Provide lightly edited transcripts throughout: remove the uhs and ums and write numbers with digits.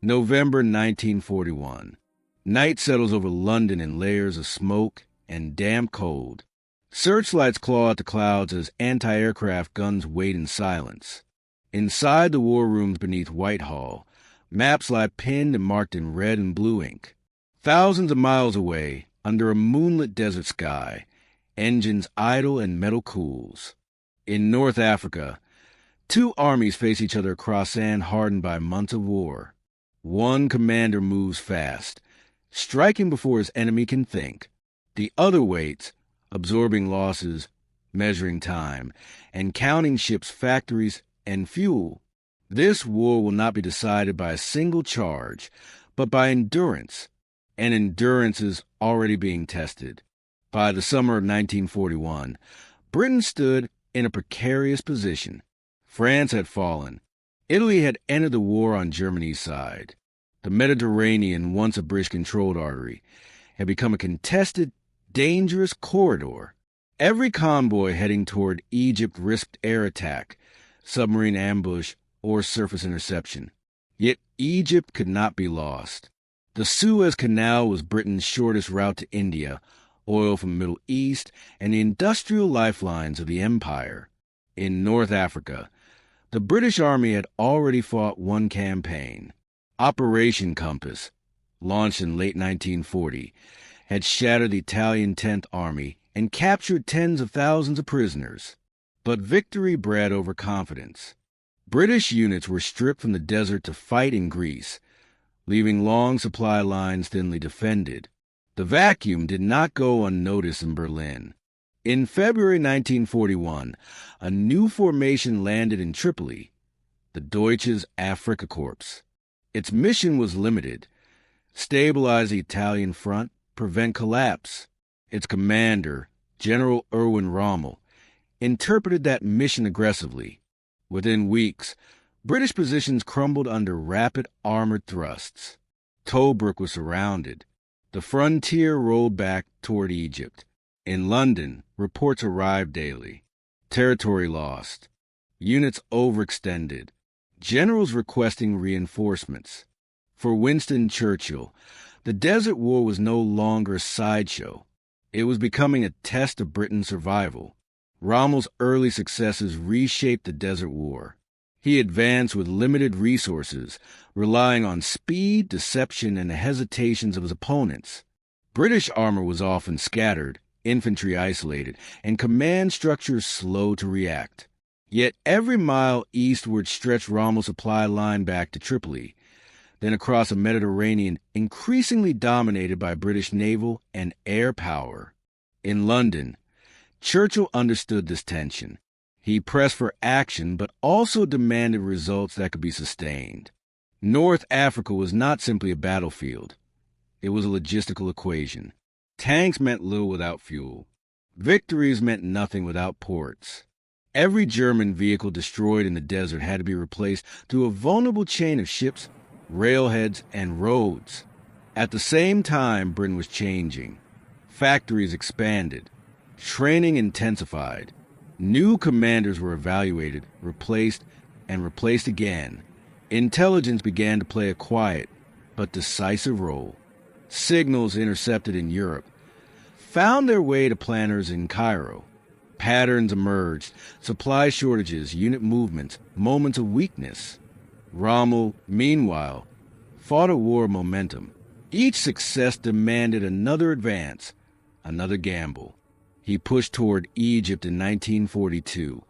November 1941. Night settles over London in layers of smoke and damp cold. Searchlights claw at the clouds as anti-aircraft guns wait in silence. Inside the war rooms beneath Whitehall, maps lie pinned and marked in red and blue ink. Thousands of miles away, under a moonlit desert sky, engines idle and metal cools. In North Africa, two armies face each other across sand hardened by months of war. One commander moves fast, striking before his enemy can think. The other waits, absorbing losses, measuring time, and counting ships, factories, and fuel. This war will not be decided by a single charge, but by endurance, and endurance is already being tested. By the summer of 1941, Britain stood in a precarious position. France had fallen. Italy had entered the war on Germany's side. The Mediterranean, once a British-controlled artery, had become a contested, dangerous corridor. Every convoy heading toward Egypt risked air attack, submarine ambush, or surface interception. Yet Egypt could not be lost. The Suez Canal was Britain's shortest route to India, oil from the Middle East, and the industrial lifelines of the empire. In North Africa, the British Army had already fought one campaign. Operation Compass, launched in late 1940, had shattered the Italian 10th Army and captured tens of thousands of prisoners. But victory bred overconfidence. British units were stripped from the desert to fight in Greece, leaving long supply lines thinly defended. The vacuum did not go unnoticed in Berlin. In February 1941, a new formation landed in Tripoli, the Deutsches Afrika Korps. Its mission was limited: stabilize the Italian front, prevent collapse. Its commander, General Erwin Rommel, interpreted that mission aggressively. Within weeks, British positions crumbled under rapid armored thrusts. Tobruk was surrounded. The frontier rolled back toward Egypt. In London, reports arrived daily. Territory lost. Units overextended. Generals requesting reinforcements. For Winston Churchill, the Desert War was no longer a sideshow. It was becoming a test of Britain's survival. Rommel's early successes reshaped the Desert War. He advanced with limited resources, relying on speed, deception, and the hesitations of his opponents. British armor was often scattered, infantry isolated, and command structures slow to react. Yet every mile eastward stretched Rommel's supply line back to Tripoli, then across a Mediterranean increasingly dominated by British naval and air power. In London, Churchill understood this tension. He pressed for action, but also demanded results that could be sustained. North Africa was not simply a battlefield. It was a logistical equation. Tanks meant little without fuel. Victories meant nothing without ports. Every German vehicle destroyed in the desert had to be replaced through a vulnerable chain of ships, railheads, and roads. At the same time, Britain was changing. Factories expanded. Training intensified. New commanders were evaluated, replaced, and replaced again. Intelligence began to play a quiet but decisive role. Signals intercepted in Europe found their way to planners in Cairo. Patterns emerged: supply shortages, unit movements, moments of weakness. Rommel, meanwhile, fought a war of momentum. Each success demanded another advance, another gamble. He pushed toward Egypt in 1942,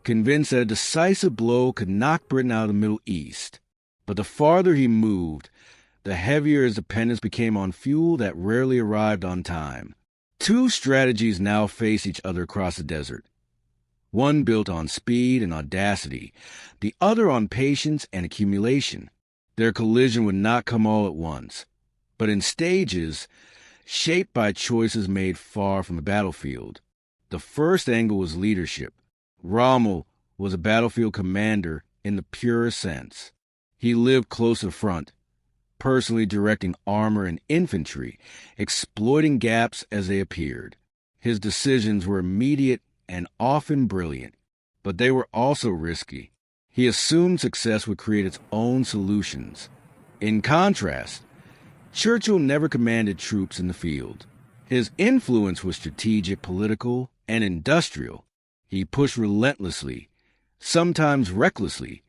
convinced that a decisive blow could knock Britain out of the Middle East. But the farther he moved, the heavier his dependence became on fuel that rarely arrived on time. Two strategies now face each other across the desert. One built on speed and audacity, the other on patience and accumulation. Their collision would not come all at once, but in stages, shaped by choices made far from the battlefield. The first angle was leadership. Rommel was a battlefield commander in the purest sense. He lived close to the front, personally directing armor and infantry, exploiting gaps as they appeared. His decisions were immediate and often brilliant, but they were also risky. He assumed success would create its own solutions. In contrast, Churchill never commanded troops in the field. His influence was strategic, political, and industrial. He pushed relentlessly, sometimes recklessly,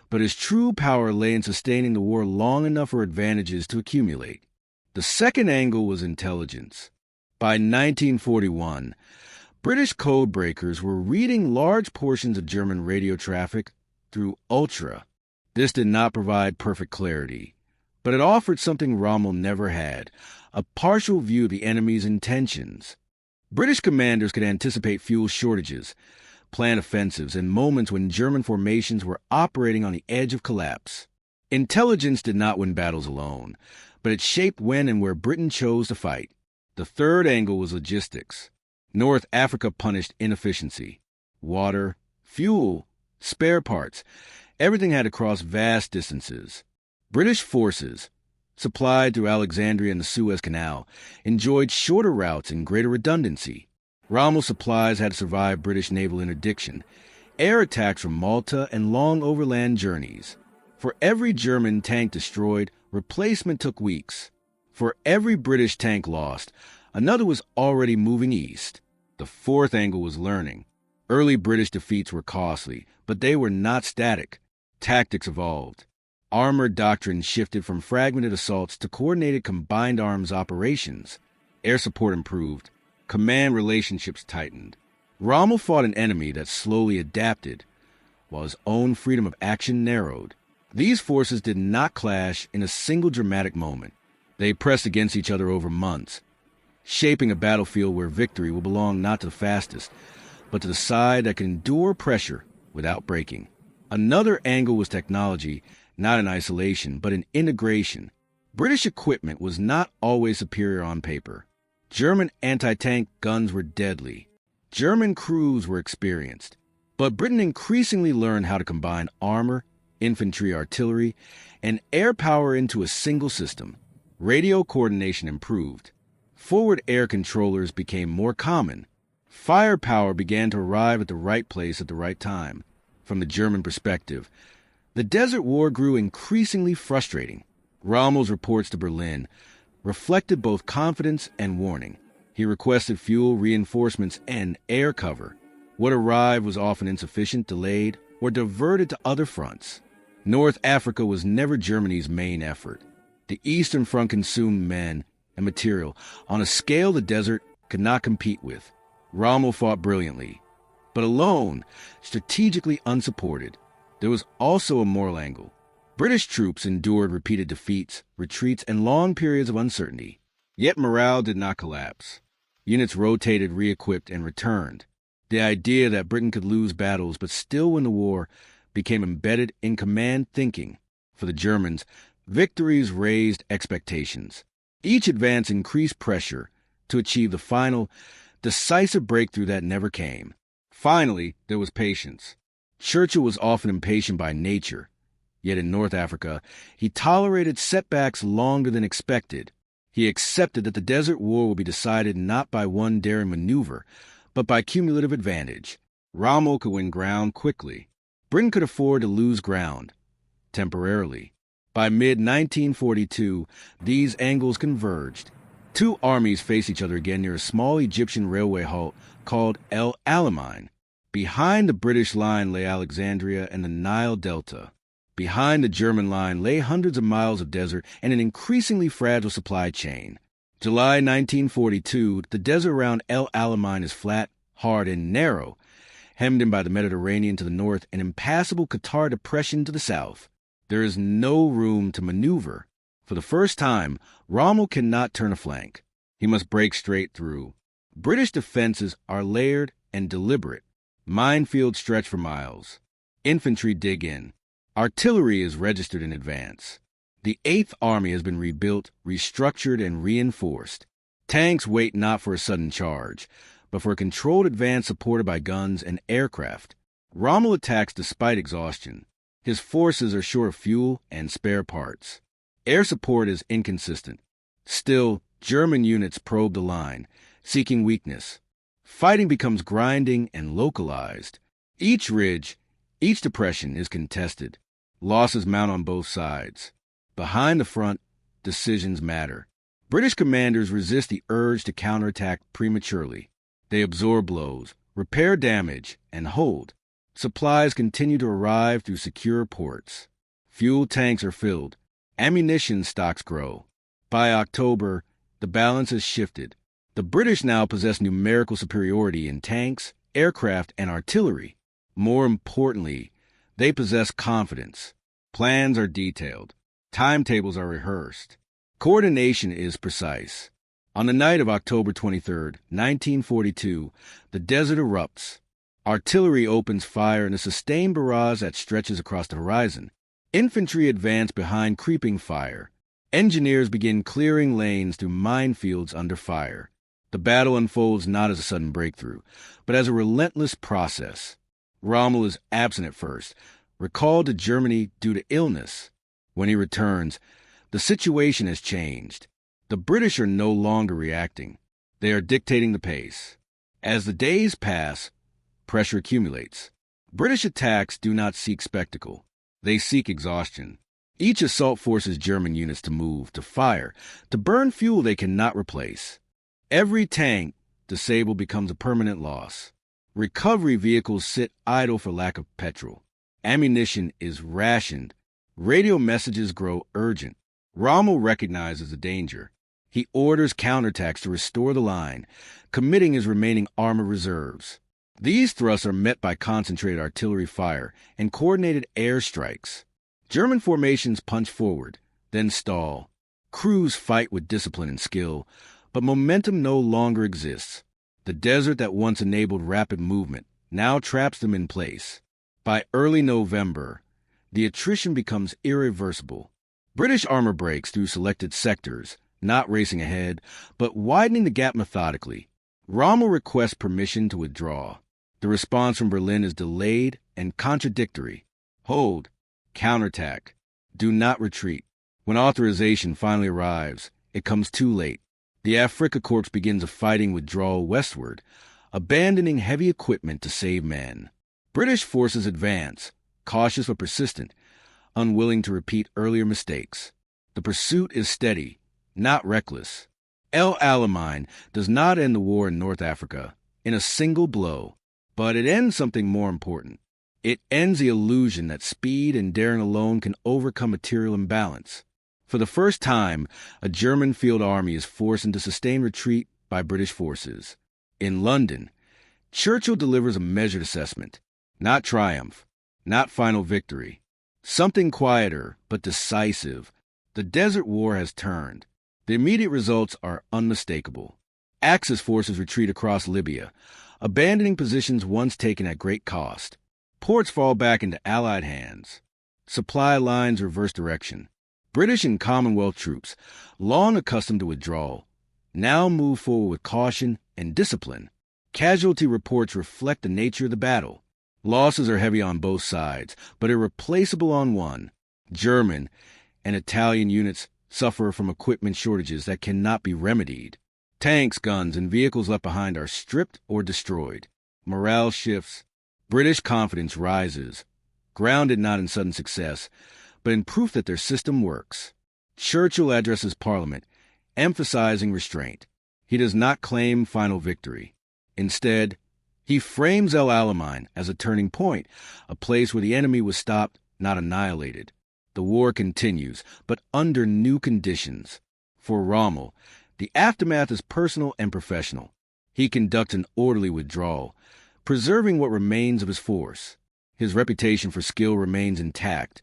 but his true power lay in sustaining the war long enough for advantages to accumulate. The second angle was intelligence. By 1941, British code breakers were reading large portions of German radio traffic through ultra. This did not provide perfect clarity, but it offered something Rommel never had, a partial view of the enemy's intentions. British commanders could anticipate fuel shortages, plan offensives, and moments when German formations were operating on the edge of collapse. Intelligence did not win battles alone, but it shaped when and where Britain chose to fight. The third angle was logistics. North Africa punished inefficiency. Water, fuel, spare parts, everything had to cross vast distances. British forces, supplied through Alexandria and the Suez Canal, enjoyed shorter routes and greater redundancy. Rommel's supplies had to survive British naval interdiction, air attacks from Malta, and long overland journeys. For every German tank destroyed, replacement took weeks. For every British tank lost, another was already moving east. The fourth angle was learning. Early British defeats were costly, but they were not static. Tactics evolved. Armored doctrine shifted from fragmented assaults to coordinated combined arms operations. Air support improved. Command relationships tightened. Rommel fought an enemy that slowly adapted, while his own freedom of action narrowed. These forces did not clash in a single dramatic moment. They pressed against each other over months, shaping a battlefield where victory will belong not to the fastest, but to the side that can endure pressure without breaking. Another angle was technology, not in isolation, but in integration. British equipment was not always superior on paper. German anti-tank guns were deadly. German crews were experienced. But Britain increasingly learned how to combine armor, infantry, artillery, and air power into a single system. Radio coordination improved. Forward air controllers became more common. Firepower began to arrive at the right place at the right time. From the German perspective, the Desert War grew increasingly frustrating. Rommel's reports to Berlin reflected both confidence and warning. He requested fuel, reinforcements, and air cover. What arrived was often insufficient, delayed, or diverted to other fronts. North Africa was never Germany's main effort. The Eastern Front consumed men and material on a scale the desert could not compete with. Rommel fought brilliantly, but alone, strategically unsupported. There was also a moral angle. British troops endured repeated defeats, retreats, and long periods of uncertainty. Yet morale did not collapse. Units rotated, re-equipped, and returned. The idea that Britain could lose battles but still win the war became embedded in command thinking. For the Germans, victories raised expectations. Each advance increased pressure to achieve the final, decisive breakthrough that never came. Finally, there was patience. Churchill was often impatient by nature, yet in North Africa, he tolerated setbacks longer than expected. He accepted that the Desert War would be decided not by one daring maneuver, but by cumulative advantage. Rommel could win ground quickly. Britain could afford to lose ground, temporarily. By mid-1942, these angles converged. Two armies faced each other again near a small Egyptian railway halt called El Alamein. Behind the British line lay Alexandria and the Nile Delta. Behind the German line lay hundreds of miles of desert and an increasingly fragile supply chain. July 1942, the desert around El Alamein is flat, hard, and narrow, hemmed in by the Mediterranean to the north and impassable Qatar Depression to the south. There is no room to maneuver. For the first time, Rommel cannot turn a flank. He must break straight through. British defenses are layered and deliberate. Minefields stretch for miles. Infantry dig in. Artillery is registered in advance. The Eighth Army has been rebuilt, restructured, and reinforced. Tanks wait not for a sudden charge, but for a controlled advance supported by guns and aircraft. Rommel attacks despite exhaustion. His forces are short of fuel and spare parts. Air support is inconsistent. Still, German units probe the line, seeking weakness. Fighting becomes grinding and localized. Each ridge, each depression is contested. Losses mount on both sides. Behind the front, decisions matter. British commanders resist the urge to counterattack prematurely. They absorb blows, repair damage, and hold. Supplies continue to arrive through secure ports. Fuel tanks are filled. Ammunition stocks grow. By October, the balance has shifted. The British now possess numerical superiority in tanks, aircraft, and artillery. More importantly, they possess confidence. Plans are detailed. Timetables are rehearsed. Coordination is precise. On the night of October 23, 1942, the desert erupts. Artillery opens fire in a sustained barrage that stretches across the horizon. Infantry advance behind creeping fire. Engineers begin clearing lanes through minefields under fire. The battle unfolds not as a sudden breakthrough, but as a relentless process. Rommel is absent at first, recalled to Germany due to illness. When he returns, the situation has changed. The British are no longer reacting. They are dictating the pace. As the days pass, pressure accumulates. British attacks do not seek spectacle. They seek exhaustion. Each assault forces German units to move, to fire, to burn fuel they cannot replace. Every tank disabled becomes a permanent loss. Recovery vehicles sit idle for lack of petrol. Ammunition is rationed. Radio messages grow urgent. Rommel recognizes the danger. He orders counterattacks to restore the line, committing his remaining armor reserves. These thrusts are met by concentrated artillery fire and coordinated airstrikes. German formations punch forward, then stall. Crews fight with discipline and skill, but momentum no longer exists. The desert that once enabled rapid movement now traps them in place. By early November, the attrition becomes irreversible. British armor breaks through selected sectors, not racing ahead, but widening the gap methodically. Rommel requests permission to withdraw. The response from Berlin is delayed and contradictory. Hold. Counterattack. Do not retreat. When authorization finally arrives, it comes too late. The Afrika Korps begins a fighting withdrawal westward, abandoning heavy equipment to save men. British forces advance, cautious but persistent, unwilling to repeat earlier mistakes. The pursuit is steady, not reckless. Alamein does not end the war in North Africa in a single blow, but it ends something more important. It ends the illusion that speed and daring alone can overcome material imbalance. For the first time, a German field army is forced into sustained retreat by British forces. In London, Churchill delivers a measured assessment. Not triumph, not final victory. Something quieter, but decisive. The Desert War has turned. The immediate results are unmistakable. Axis forces retreat across Libya, abandoning positions once taken at great cost. Ports fall back into Allied hands. Supply lines reverse direction. British and Commonwealth troops, long accustomed to withdrawal, now move forward with caution and discipline. Casualty reports reflect the nature of the battle. Losses are heavy on both sides, but irreplaceable on one. German and Italian units suffer from equipment shortages that cannot be remedied. Tanks, guns, and vehicles left behind are stripped or destroyed. Morale shifts. British confidence rises, grounded not in sudden success, but in proof that their system works. Churchill addresses Parliament, emphasizing restraint. He does not claim final victory. Instead, he frames El Alamein as a turning point, a place where the enemy was stopped, not annihilated. The war continues, but under new conditions. For Rommel, the aftermath is personal and professional. He conducts an orderly withdrawal, preserving what remains of his force. His reputation for skill remains intact,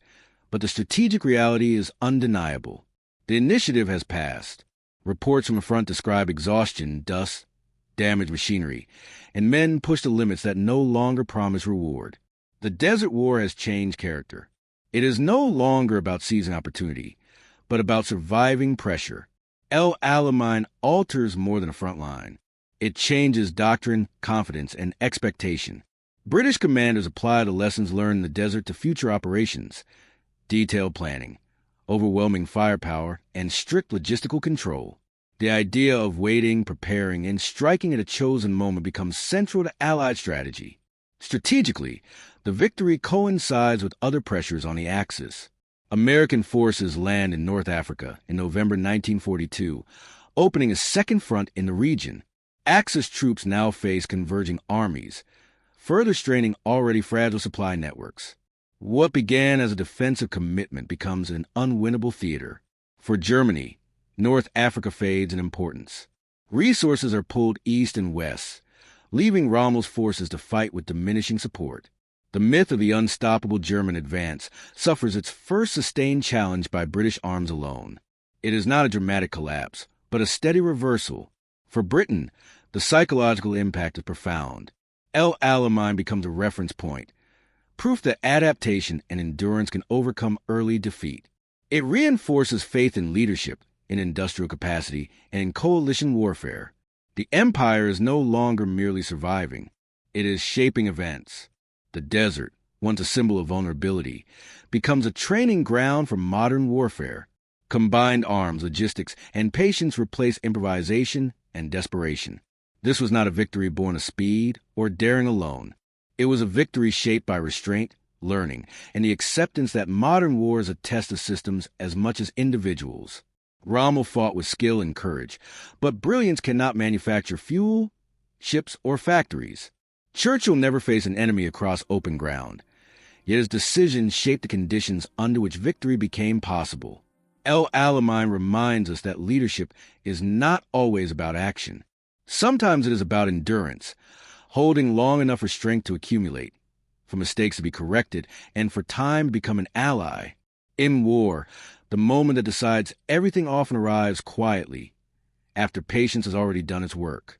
but the strategic reality is undeniable. The initiative has passed. Reports from the front describe exhaustion, dust, damaged machinery, and men push the limits that no longer promise reward. The Desert War has changed character. It is no longer about seizing opportunity, but about surviving pressure. El Alamein alters more than a front line. It changes doctrine, confidence, and expectation. British commanders apply the lessons learned in the desert to future operations. Detailed planning, overwhelming firepower, and strict logistical control. The idea of waiting, preparing, and striking at a chosen moment becomes central to Allied strategy. Strategically, the victory coincides with other pressures on the Axis. American forces land in North Africa in November 1942, opening a second front in the region. Axis troops now face converging armies, further straining already fragile supply networks. What began as a defensive commitment becomes an unwinnable theater. For Germany, North Africa fades in importance. Resources are pulled east and west, leaving Rommel's forces to fight with diminishing support. The myth of the unstoppable German advance suffers its first sustained challenge by British arms alone. It is not a dramatic collapse, but a steady reversal. For Britain, the psychological impact is profound. Alamein becomes a reference point, proof that adaptation and endurance can overcome early defeat. It reinforces faith in leadership, in industrial capacity, and in coalition warfare. The empire is no longer merely surviving. It is shaping events. The desert, once a symbol of vulnerability, becomes a training ground for modern warfare. Combined arms, logistics, and patience replace improvisation and desperation. This was not a victory born of speed or daring alone. It was a victory shaped by restraint, learning, and the acceptance that modern war is a test of systems as much as individuals. Rommel fought with skill and courage, but brilliance cannot manufacture fuel, ships, or factories. Churchill never faced an enemy across open ground, yet his decisions shaped the conditions under which victory became possible. Alamein reminds us that leadership is not always about action. Sometimes it is about endurance, holding long enough for strength to accumulate, for mistakes to be corrected, and for time to become an ally. In war, the moment that decides everything often arrives quietly, after patience has already done its work.